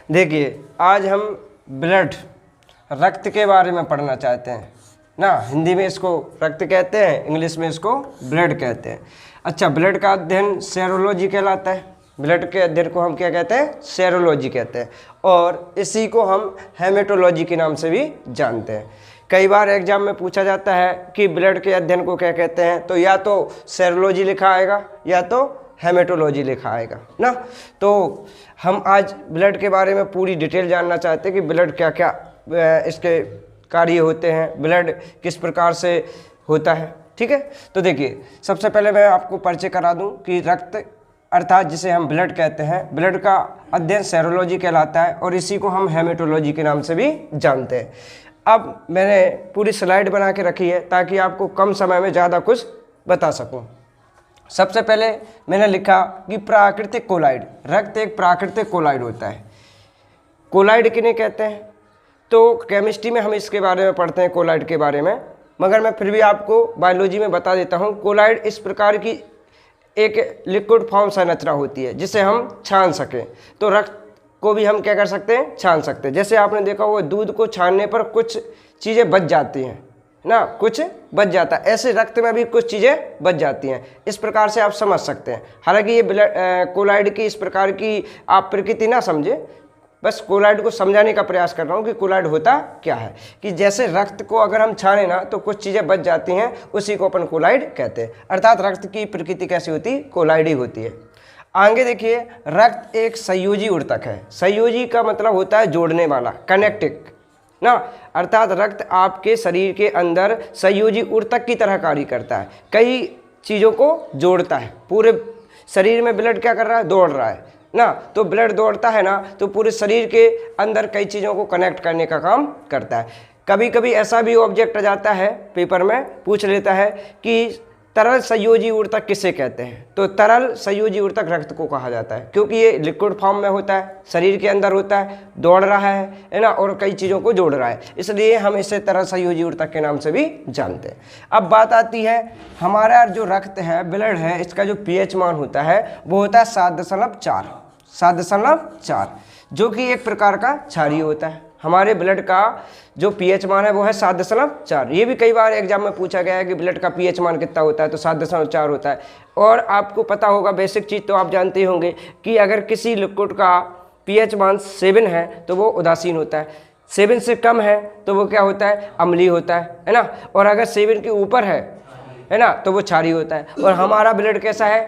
देखिए, आज हम ब्लड, रक्त के बारे में पढ़ना चाहते हैं ना। हिंदी में इसको रक्त कहते हैं, इंग्लिश में इसको ब्लड कहते हैं। अच्छा, ब्लड का अध्ययन सेरोलॉजी कहलाता है। ब्लड के अध्ययन को हम क्या कहते हैं? सेरोलॉजी कहते हैं। और इसी को हम हेमेटोलॉजी के नाम से भी जानते हैं। कई बार एग्जाम में पूछा जाता है कि ब्लड के अध्ययन को क्या कहते हैं, तो या तो सेरोलॉजी लिखा आएगा या तो हेमेटोलॉजी लिखा आएगा ना। तो हम आज ब्लड के बारे में पूरी डिटेल जानना चाहते हैं कि ब्लड क्या क्या इसके कार्य होते हैं, ब्लड किस प्रकार से होता है। ठीक है, तो देखिए, सबसे पहले मैं आपको परिचय करा दूं कि रक्त अर्थात जिसे हम ब्लड कहते हैं, ब्लड का अध्ययन सेरोलॉजी कहलाता है और इसी को हम हेमेटोलॉजी के नाम से भी जानते हैं। अब मैंने पूरी स्लाइड बना के रखी है ताकि आपको कम समय में ज़्यादा कुछ बता सकूं। सबसे पहले मैंने लिखा कि प्राकृतिक कोलाइड, रक्त एक प्राकृतिक कोलाइड होता है। कोलाइड किन्हें कहते हैं? तो केमिस्ट्री में हम इसके बारे में पढ़ते हैं, कोलाइड के बारे में, मगर मैं फिर भी आपको बायोलॉजी में बता देता हूँ। कोलाइड इस प्रकार की एक लिक्विड फॉर्म संरचना होती है जिसे हम छान सकें। तो रक्त को भी हम क्या कर सकते हैं? छान सकते हैं। जैसे आपने देखा हुआ दूध को छानने पर कुछ चीज़ें बच जाती हैं ना, कुछ बच जाता है, ऐसे रक्त में भी कुछ चीज़ें बच जाती हैं। इस प्रकार से आप समझ सकते हैं। हालांकि ये कोलाइड की इस प्रकार की आप प्रकृति ना समझे, बस कोलाइड को समझाने का प्रयास कर रहा हूँ कि कोलाइड होता क्या है। कि जैसे रक्त को अगर हम छाने ना तो कुछ चीज़ें बच जाती हैं, उसी को अपन कोलाइड कहते हैं। अर्थात रक्त की प्रकृति कैसी होती है? कोलाइड ही होती है। आगे देखिए, रक्त एक संयोजी ऊतक है। संयोजी का मतलब होता है जोड़ने वाला, कनेक्टिंग ना। अर्थात रक्त आपके शरीर के अंदर संयोजी ऊतक की तरह कार्य करता है, कई चीज़ों को जोड़ता है। पूरे शरीर में ब्लड क्या कर रहा है? दौड़ रहा है ना। तो ब्लड दौड़ता है ना, तो पूरे शरीर के अंदर कई चीज़ों को कनेक्ट करने का काम करता है। कभी कभी ऐसा भी ऑब्जेक्ट आ जाता है, पेपर में पूछ लेता है कि तरल संयोजी ऊतक किसे कहते हैं? तो तरल संयोजी ऊतक रक्त को कहा जाता है, क्योंकि ये लिक्विड फॉर्म में होता है, शरीर के अंदर होता है, दौड़ रहा है ना, और कई चीज़ों को जोड़ रहा है, इसलिए हम इसे तरल संयोजी ऊतक के नाम से भी जानते हैं। अब बात आती है, हमारा जो रक्त है, ब्लड है, इसका जो पीएच मान होता है वो होता है 7.4, जो कि एक प्रकार का क्षारीय होता है। हमारे ब्लड का जो पीएच मान है वो है 7.4। ये भी कई बार एग्जाम में पूछा गया है कि ब्लड का पीएच मान कितना होता है, तो 7.4 होता है। और आपको पता होगा, बेसिक चीज़ तो आप जानते ही होंगे कि अगर किसी लिक्विड का पीएच मान 7 है तो वो उदासीन होता है, 7 से कम है तो वो क्या होता है? अम्लीय होता है ना। और अगर 7 के ऊपर है ना, तो वो क्षारीय होता है। और हमारा ब्लड कैसा है?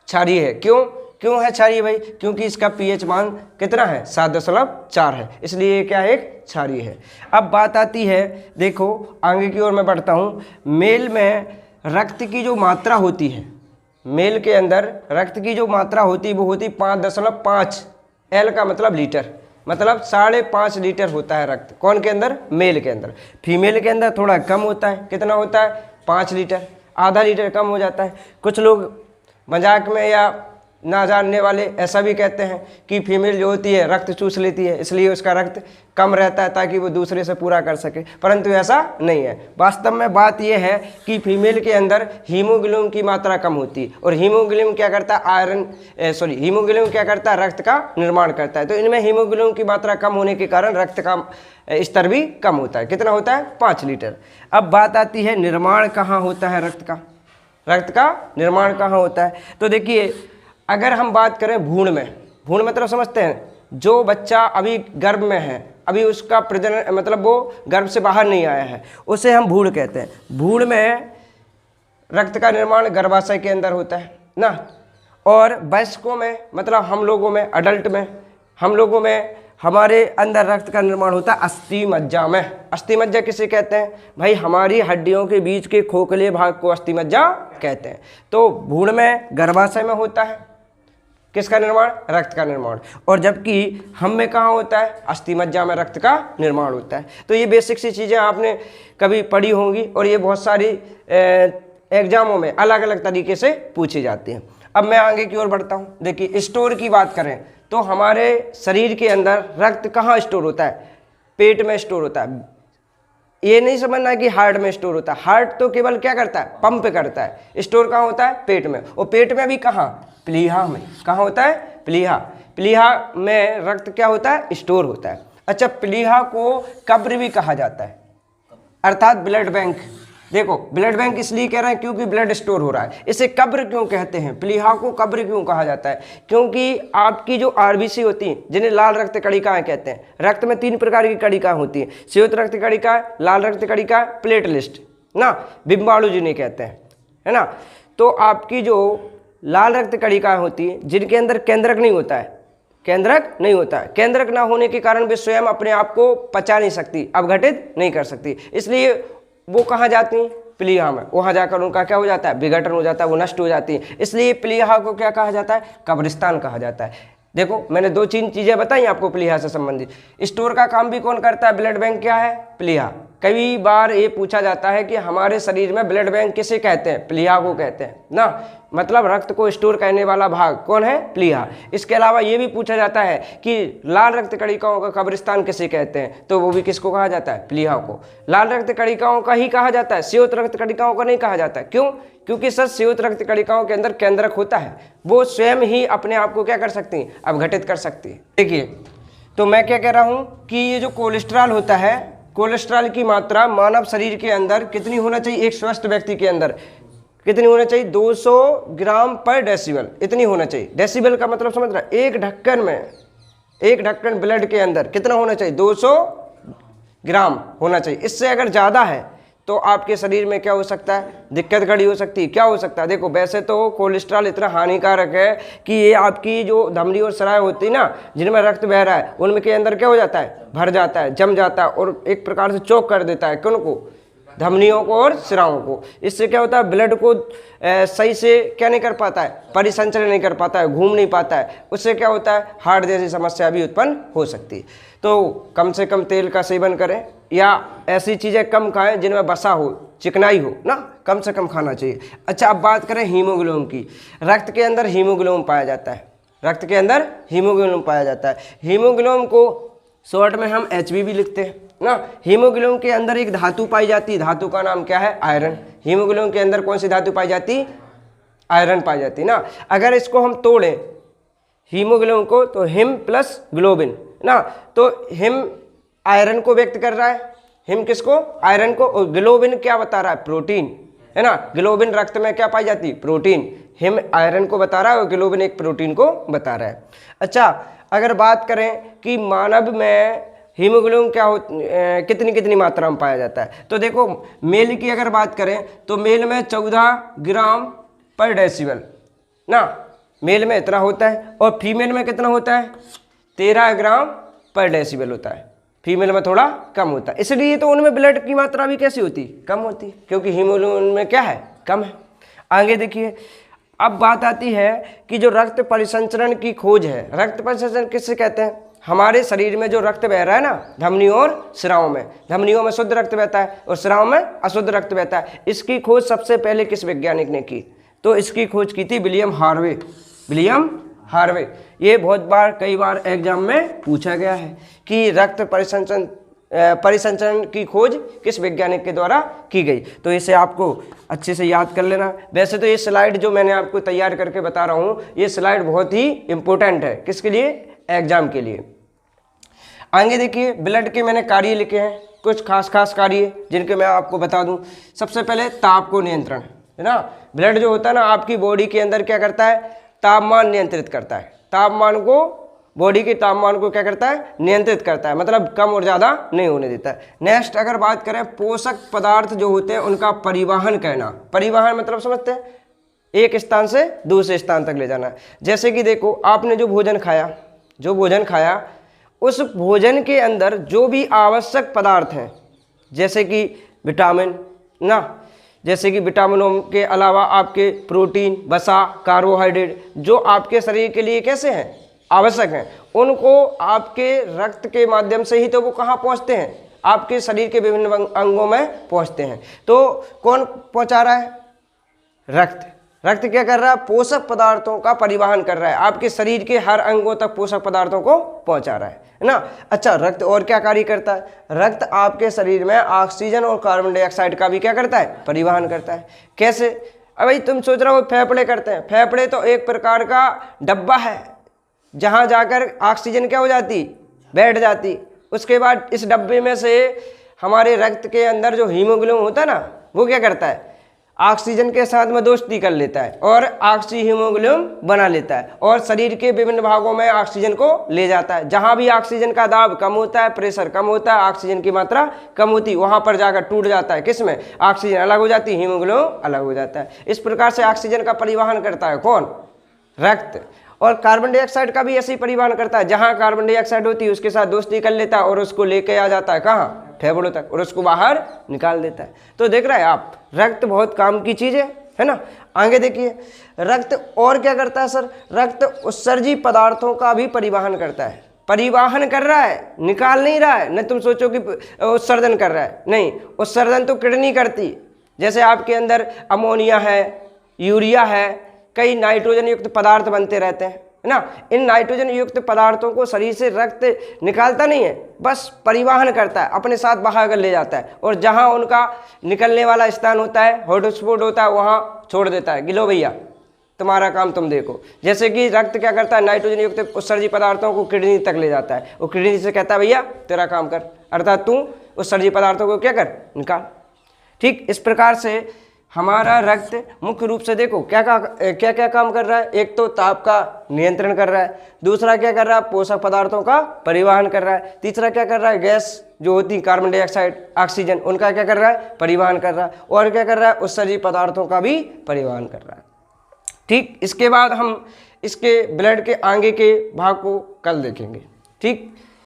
क्षारीय है। क्यों है क्षारीय भाई? क्योंकि इसका पीएच मान कितना है? 7.4 है, इसलिए ये क्या है? एक क्षारीय है। अब बात आती है, देखो आगे की ओर मैं बढ़ता हूँ। मेल में रक्त की जो मात्रा होती है, मेल के अंदर रक्त की जो मात्रा होती है वो होती 5.5 एल का मतलब लीटर, मतलब 5.5 लीटर होता है रक्त। कौन के अंदर? मेल के अंदर। फीमेल के अंदर थोड़ा कम होता है। कितना होता है? 5 लीटर, आधा लीटर कम हो जाता है। कुछ लोग मजाक में या ना जानने वाले ऐसा भी कहते हैं कि फीमेल जो होती है रक्त चूस लेती है, इसलिए उसका रक्त कम रहता है ताकि वो दूसरे से पूरा कर सके, परंतु ऐसा नहीं है। वास्तव में बात यह है कि फीमेल के अंदर हीमोग्लोबिन की मात्रा कम होती है, और हीमोग्लोबिन क्या करता है? हीमोग्लोबिन क्या करता है? रक्त का निर्माण करता है। तो इनमें हीमोग्लोबिन की मात्रा कम होने के कारण रक्त का स्तर भी कम होता है। कितना होता है? 5 लीटर। अब बात आती है, निर्माण कहाँ होता है रक्त का? रक्त का निर्माण कहाँ होता है? तो देखिए, अगर हम बात करें भ्रूण में, भ्रूण मतलब समझते हैं, जो बच्चा अभी गर्भ में है, अभी उसका प्रजनन मतलब वो गर्भ से बाहर नहीं आया है, उसे हम भ्रूण कहते हैं। भ्रूण में रक्त का निर्माण गर्भाशय के अंदर होता है ना। और वयस्कों में मतलब हम लोगों में, अडल्ट में, हम लोगों में हमारे अंदर रक्त का निर्माण होता है अस्थि मज्जा में। अस्थि मज्जा किसे कहते हैं भाई? हमारी हड्डियों के बीच के खोखले भाग को अस्थि मज्जा कहते हैं। तो भ्रूण में, गर्भाशय में होता है किसका निर्माण? रक्त का निर्माण। और जबकि हम में कहाँ होता है? अस्थि मज्जा में रक्त का निर्माण होता है। तो ये बेसिक सी चीज़ें आपने कभी पढ़ी होंगी, और ये बहुत सारी एग्जामों में अलग अलग तरीके से पूछी जाती हैं। अब मैं आगे की ओर बढ़ता हूँ। देखिए, स्टोर की बात करें तो हमारे शरीर के अंदर रक्त कहाँ स्टोर होता है? पेट में स्टोर होता है। ये नहीं समझना कि हार्ट में स्टोर होता है। हार्ट तो केवल क्या करता है? पंप करता है। स्टोर कहाँ होता है? पेट में। और पेट में भी कहाँ? प्लीहा में। कहाँ होता है? प्लीहा। प्लीहा में रक्त क्या होता है, स्टोर होता है। अच्छा, प्लीहा को कब्र भी कहा जाता है, अर्थात ब्लड बैंक। देखो ब्लड बैंक इसलिए कह रहे हैं क्योंकि ब्लड स्टोर हो रहा है। इसे कब्र क्यों कहते हैं, प्लीहा को कब्र क्यों कहा जाता है, क्योंकि आपकी जो आरबीसी होती हैं जिन्हें लाल रक्त कणिकाएं कहते हैं, रक्त में 3 प्रकार की कणिकाएं होती हैं, श्वेत रक्त कणिका, लाल रक्त कणिका, प्लेटलिस्ट ना, बिम्बाणु जिन्हें कहते हैं, है ना। तो आपकी जो लाल रक्त कणिकाएं होती हैं जिनके अंदर केंद्रक नहीं होता है, केंद्रक नहीं होता है, केंद्रक ना होने के कारण वे स्वयं अपने आप को पचा नहीं सकती, अपघटित नहीं कर सकती, इसलिए वो कहाँ जाती हैं, प्लीहा में। वहाँ जाकर उनका क्या हो जाता है, विघटन हो जाता है, वो नष्ट हो जाती है। इसलिए प्लीहा को क्या कहा जाता है, कब्रिस्तान कहा जाता है। देखो मैंने 2-3 चीज़ें बताई आपको प्लीहा से संबंधित। स्टोर का काम भी कौन करता है, ब्लड बैंक क्या है, प्लीहा। कई बार ये पूछा जाता है कि हमारे शरीर में ब्लड बैंक किसे कहते हैं, प्लीहा को कहते हैं ना, मतलब रक्त को स्टोर करने वाला भाग कौन है, प्लीहा। इसके अलावा ये भी पूछा जाता है कि लाल रक्त कणिकाओं का कब्रिस्तान किसे कहते हैं, तो वो भी किसको कहा जाता है, प्लीहा को। लाल रक्त कणिकाओं का ही कहा जाता है, श्वेत रक्त कणिकाओं का नहीं कहा जाता। क्यों, क्योंकि सर श्वेत रक्त कणिकाओं के अंदर केंद्रक होता है, वो स्वयं ही अपने आप को क्या कर सकती हैं, अपघटित कर सकती है। देखिए तो मैं क्या कह रहा हूँ कि ये जो कोलेस्ट्रॉल होता है, कोलेस्ट्रॉल की मात्रा मानव शरीर के अंदर कितनी होना चाहिए, एक स्वस्थ व्यक्ति के अंदर कितनी होना चाहिए, 200 ग्राम पर डेसिबल, इतनी होना चाहिए। डेसिबल का मतलब समझ रहा है, एक ढक्कन में, एक ढक्कन ब्लड के अंदर कितना होना चाहिए, 200 ग्राम होना चाहिए। इससे अगर ज़्यादा है तो आपके शरीर में क्या हो सकता है, दिक्कत खड़ी हो सकती है। क्या हो सकता है, देखो वैसे तो कोलेस्ट्रॉल इतना हानिकारक है कि ये आपकी जो धमनी और स्राव होती है ना, जिनमें रक्त बह रहा है, उनमें के अंदर क्या हो जाता है, भर जाता है, जम जाता है और एक प्रकार से चोक कर देता है, किन को, धमनियों को और स्रावों को। इससे क्या होता है, ब्लड को सही से क्या नहीं कर पाता है, परिसंचरण नहीं कर पाता है, घूम नहीं पाता है। उससे क्या होता है, हार्ट जैसी समस्या भी उत्पन्न हो सकती है। तो कम से कम तेल का सेवन करें या ऐसी चीज़ें कम खाएं जिनमें वसा हो, चिकनाई हो ना, कम से कम खाना चाहिए। अच्छा अब बात करें हीमोग्लोबिन की। रक्त के अंदर हीमोग्लोबिन पाया जाता है, रक्त के अंदर हीमोग्लोबिन पाया जाता है। हीमोग्लोबिन को शॉर्ट में हम HB भी लिखते हैं ना। हीमोग्लोबिन के अंदर एक धातु पाई जाती है, धातु का नाम क्या है, आयरन। हीमोग्लोबिन के अंदर कौन सी धातु पाई जाती, आयरन पाई जाती ना। अगर इसको हम तोड़ें हीमोग्लोबिन को, तो हिम प्लस ग्लोबिन ना, तो हिम आयरन को व्यक्त कर रहा है, हिम किसको, आयरन को, और ग्लोबिन क्या बता रहा है, प्रोटीन, है ना। ग्लोबिन रक्त में क्या पाई जाती है, प्रोटीन। हिम आयरन को बता रहा है और ग्लोबिन एक प्रोटीन को बता रहा है। अच्छा अगर बात करें कि मानव में हीमोग्लोबिन क्या हो, कितनी कितनी मात्रा में पाया जाता है, तो देखो मेल की अगर बात करें तो मेल में 14 ग्राम पर डेसिबल ना, मेल में इतना होता है, और फीमेल में कितना होता है, 13 ग्राम पर डेसिबल होता है। फीमेल में थोड़ा कम होता है, इसलिए तो उनमें ब्लड की मात्रा भी कैसी होती, कम होती, क्योंकि हीमोग्लोबिन में क्या है, कम है। आगे देखिए, अब बात आती है कि जो रक्त परिसंचरण की खोज है, रक्त परिसंचरण किससे कहते हैं, हमारे शरीर में जो रक्त बह रहा है ना, धमनियों और स्रावों में, धमनियों में शुद्ध रक्त बहता है और स्राव में अशुद्ध रक्त बहता है। इसकी खोज सबसे पहले किस वैज्ञानिक ने की, तो इसकी खोज की थी विलियम हार्वे। विलियम हार्वे, ये बहुत बार कई बार एग्जाम में पूछा गया है कि रक्त परिसंचरण की खोज किस वैज्ञानिक के द्वारा की गई, तो इसे आपको अच्छे से याद कर लेना। वैसे तो ये स्लाइड जो मैंने आपको तैयार करके बता रहा हूँ, ये स्लाइड बहुत ही इंपॉर्टेंट है, किसके लिए, एग्जाम के लिए। आगे देखिए, ब्लड के मैंने कार्य लिखे हैं, कुछ खास कार्य जिनके मैं आपको बता दूं। सबसे पहले ताप को नियंत्रण, है ना। ब्लड जो होता है ना आपकी बॉडी के अंदर क्या करता है, तापमान नियंत्रित करता है, तापमान को, बॉडी के तापमान को क्या करता है, नियंत्रित करता है, मतलब कम और ज़्यादा नहीं होने देता है। नेक्स्ट अगर बात करें, पोषक पदार्थ जो होते हैं उनका परिवहन करना। परिवहन मतलब समझते हैं, एक स्थान से दूसरे स्थान तक ले जाना। जैसे कि देखो आपने जो भोजन खाया, उस भोजन के अंदर जो भी आवश्यक पदार्थ हैं, जैसे कि विटामिन ना, जैसे कि विटामिनों के अलावा आपके प्रोटीन, वसा, कार्बोहाइड्रेट जो आपके शरीर के लिए कैसे हैं, आवश्यक हैं, उनको आपके रक्त के माध्यम से ही तो वो कहाँ पहुँचते हैं, आपके शरीर के विभिन्न अंगों में पहुँचते हैं। तो कौन पहुँचा रहा है, रक्त। रक्त क्या कर रहा है, पोषक पदार्थों का परिवहन कर रहा है, आपके शरीर के हर अंगों तक पोषक पदार्थों को पहुंचा रहा है ना। अच्छा रक्त और क्या कार्य करता है, रक्त आपके शरीर में ऑक्सीजन और कार्बन डाइऑक्साइड का भी क्या करता है, परिवहन करता है। कैसे, अब भाई तुम सोच रहे हो फेफड़े करते हैं, फेफड़े तो एक प्रकार का डब्बा है जहाँ जाकर ऑक्सीजन क्या हो जाती, बैठ जाती। उसके बाद इस डब्बे में से हमारे रक्त के अंदर जो हीमोग्लोबिन होता है ना, वो क्या करता है, ऑक्सीजन के साथ में दोस्ती कर लेता है और ऑक्सी हीमोग्लोबिन बना लेता है और शरीर के विभिन्न भागों में ऑक्सीजन को ले जाता है। जहां भी ऑक्सीजन का दाब कम होता है, प्रेशर कम होता है, ऑक्सीजन की मात्रा कम होती है, वहां पर जाकर टूट जाता है। किसमें, ऑक्सीजन अलग हो जाती है, हीमोग्लोबिन अलग हो जाता है। इस प्रकार से ऑक्सीजन का परिवहन करता है कौन, रक्त। और कार्बन डाइऑक्साइड का भी ऐसे ही परिवहन करता है। जहां कार्बन डाइऑक्साइड होती है उसके साथ दोस्ती कर लेता है और उसको लेके आ जाता है कहाँ, फेफड़ों तक, और उसको बाहर निकाल देता है। तो देख रहे हैं आप, रक्त बहुत काम की चीज है ना। आगे देखिए, रक्त और क्या करता है सर, रक्त उत्सर्जी पदार्थों का भी परिवहन करता है। परिवहन कर रहा है, निकाल नहीं रहा है। न तुम सोचो कि उत्सर्जन कर रहा है, नहीं, उत्सर्जन तो किडनी करती है। जैसे आपके अंदर अमोनिया है, यूरिया है, कई नाइट्रोजन युक्त पदार्थ बनते रहते हैं, है ना। इन नाइट्रोजन युक्त पदार्थों को शरीर से रक्त निकालता नहीं है, बस परिवहन करता है, अपने साथ बहा कर ले जाता है और जहां उनका निकलने वाला स्थान होता है, हॉटस्पॉट होता है, वहां छोड़ देता है। गिलो भैया, तुम्हारा काम तुम देखो। जैसे कि रक्त क्या करता है, नाइट्रोजन युक्त उत्सर्जी पदार्थों को किडनी तक ले जाता है और किडनी से कहता है भैया तेरा काम कर, अर्थात तू उत्सर्जी पदार्थों को क्या कर, निकाल। ठीक इस प्रकार से हमारा रक्त मुख्य रूप से देखो क्या क्या काम कर रहा है। एक तो ताप का नियंत्रण कर रहा है, दूसरा क्या कर रहा है, पोषक पदार्थों का परिवहन कर रहा है, तीसरा क्या कर रहा है, गैस जो होती है कार्बन डाइऑक्साइड, ऑक्सीजन, उनका क्या कर रहा है, परिवहन कर रहा है, और क्या कर रहा है, उत्सर्जी पदार्थों का भी परिवहन कर रहा है। ठीक, इसके बाद हम इसके ब्लड के आगे के भाग को कल देखेंगे। ठीक।